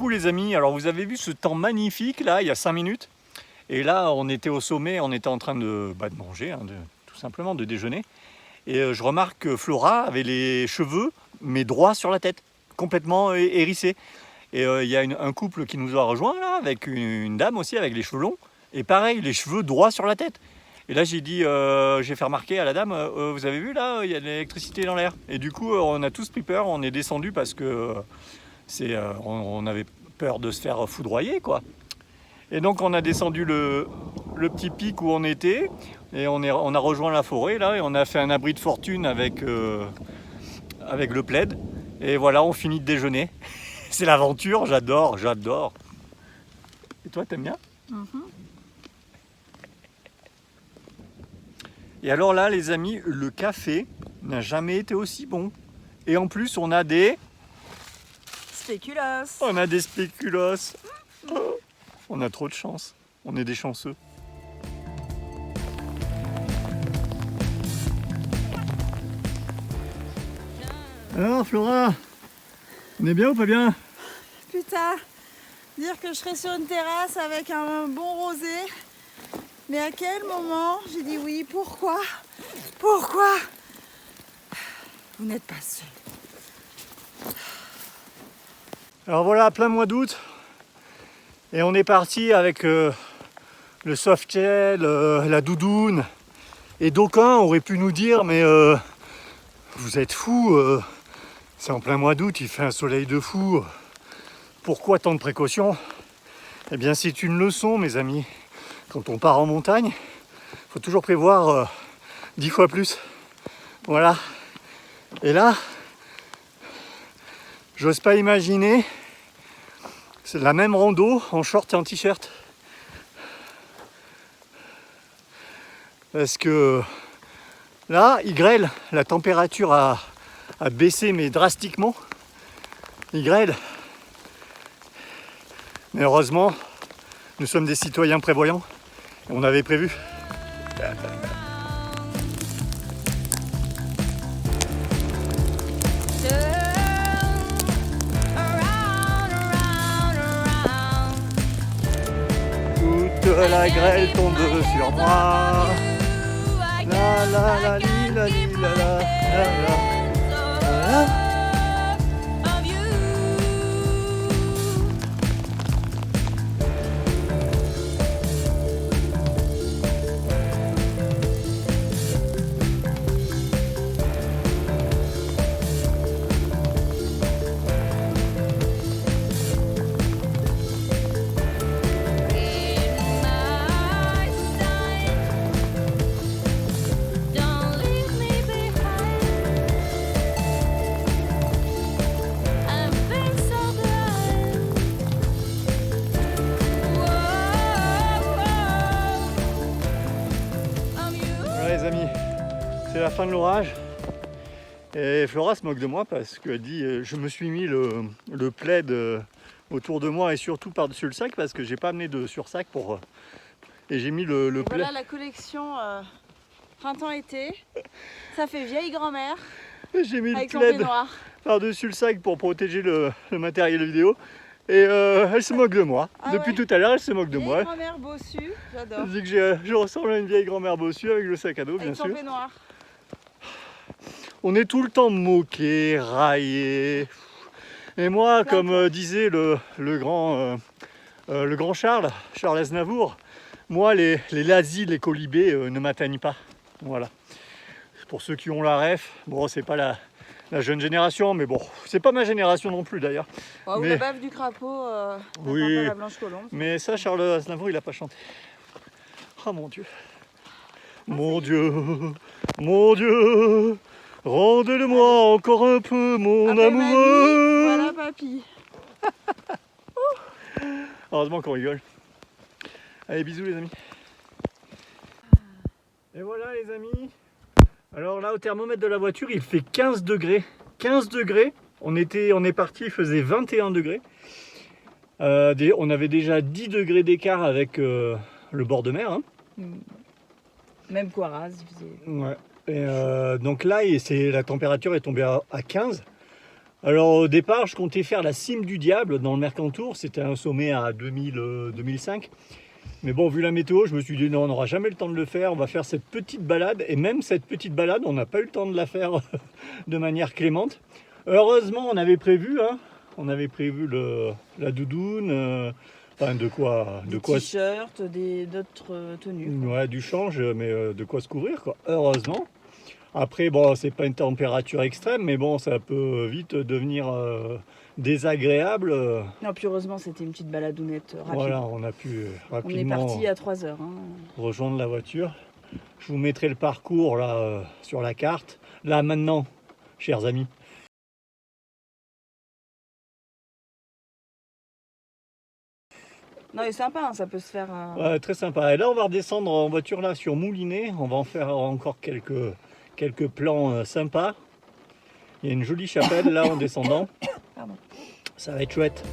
coucou les amis, alors vous avez vu ce temps magnifique là, il y a 5 minutes. Et là on était au sommet, on était en train de manger, hein, tout simplement de déjeuner. Et je remarque que Flora avait les cheveux mais droits sur la tête, complètement hérissés. Et il y a un couple qui nous a rejoint là, avec une dame aussi avec les cheveux longs. Et pareil, les cheveux droits sur la tête. Et là j'ai dit, j'ai fait remarquer à la dame, vous avez vu là, il y a de l'électricité dans l'air. Et du coup on a tous pris peur, on est descendu parce que on avait peur de se faire foudroyer quoi. Et donc on a descendu le petit pic où on était et on a rejoint la forêt là et on a fait un abri de fortune avec le plaid. Et voilà, on finit de déjeuner. C'est l'aventure, j'adore. Et toi, t'aimes bien? Et alors là, les amis, le café n'a jamais été aussi bon. Et en plus, on a des... spéculoos. On a des spéculoos. Oh, on a trop de chance. On est des chanceux. Alors, Flora, on est bien ou pas bien? Putain, dire que je serais sur une terrasse avec un bon rosé. Mais à quel moment j'ai dit oui? Pourquoi? Vous n'êtes pas seul. Alors voilà, plein mois d'août. Et on est parti avec le softshell, la doudoune. Et d'aucuns auraient pu nous dire, mais vous êtes fous, c'est en plein mois d'août, il fait un soleil de fou. Pourquoi tant de précautions? Eh bien c'est une leçon mes amis. Quand on part en montagne, il faut toujours prévoir 10 fois plus. Voilà. Et là, j'ose pas imaginer, c'est la même rando en short et en t-shirt. Parce que là, il grêle, la température a baissé mais drastiquement. Il grêle. Mais heureusement, nous sommes des citoyens prévoyants. On avait prévu. Toute la grêle tombe sur moi. La la la li la li la la la la. Les amis, c'est la fin de l'orage et Flora se moque de moi parce qu'elle dit je me suis mis le plaid autour de moi et surtout par-dessus le sac parce que j'ai pas amené de sursac pour et j'ai mis le plaid. Voilà la collection printemps-été. Ça fait vieille grand-mère J'ai mis avec le son plaid peignoir. par-dessus le sac pour protéger le matériel vidéo et elle se moque de moi. Ah Depuis ouais. tout à l'heure elle se moque de Vieille moi. grand-mère bossue, j'adore. Elle dit que je ressemble à une vieille grand-mère bossue avec le sac à dos bien Avec son sûr. peignoir. On est tout le temps moqué, raillé. Et moi, comme disait le grand Charles Aznavour, moi les lazis, les colibés ne m'atteignent pas. Voilà. Pour ceux qui ont la ref, bon c'est pas la jeune génération, mais bon, c'est pas ma génération non plus d'ailleurs. Ou Mais- la bave du crapaud, Oui. la blanche colombe. Mais ça, Charles Aznavour, il a pas chanté. Oh mon Dieu. Mon Dieu, mon Dieu, rende-le-moi encore un peu, mon Ah ben, amoureux. mamie, voilà papy. Heureusement qu'on rigole. Allez, bisous les amis. Et voilà les amis. Alors là, au thermomètre de la voiture, il fait 15 degrés. 15 degrés. On est parti, il faisait 21 degrés. On avait déjà 10 degrés d'écart avec le bord de mer. Hein. Même Coiraz, il faisait... Ouais. Et donc là, la température est tombée à 15. Alors au départ, je comptais faire la cime du diable dans le Mercantour. C'était un sommet à 2005. Mais bon, vu la météo, je me suis dit non, on n'aura jamais le temps de le faire. On va faire cette petite balade. Et même cette petite balade, on n'a pas eu le temps de la faire de manière clémente. Heureusement, on avait prévu, hein, la doudoune, enfin de quoi, Des t-shirts, d'autres tenues. ouais, du change, mais de quoi se couvrir, quoi. Heureusement. Après, bon, c'est pas une température extrême, mais bon, ça peut vite devenir désagréable. Non, puis heureusement, c'était une petite baladounette rapide. Voilà, on a pu On est rapidement parti à 3 heures. Hein. rejoindre la voiture. Je vous mettrai le parcours là sur la carte. Là maintenant, chers amis. Non, il est sympa, hein, ça peut se faire. Ouais, très sympa. Et là, on va redescendre en voiture là sur Moulinet. On va en faire encore quelques plans sympas. Il y a une jolie chapelle là en descendant. Pardon. Ça va être chouette.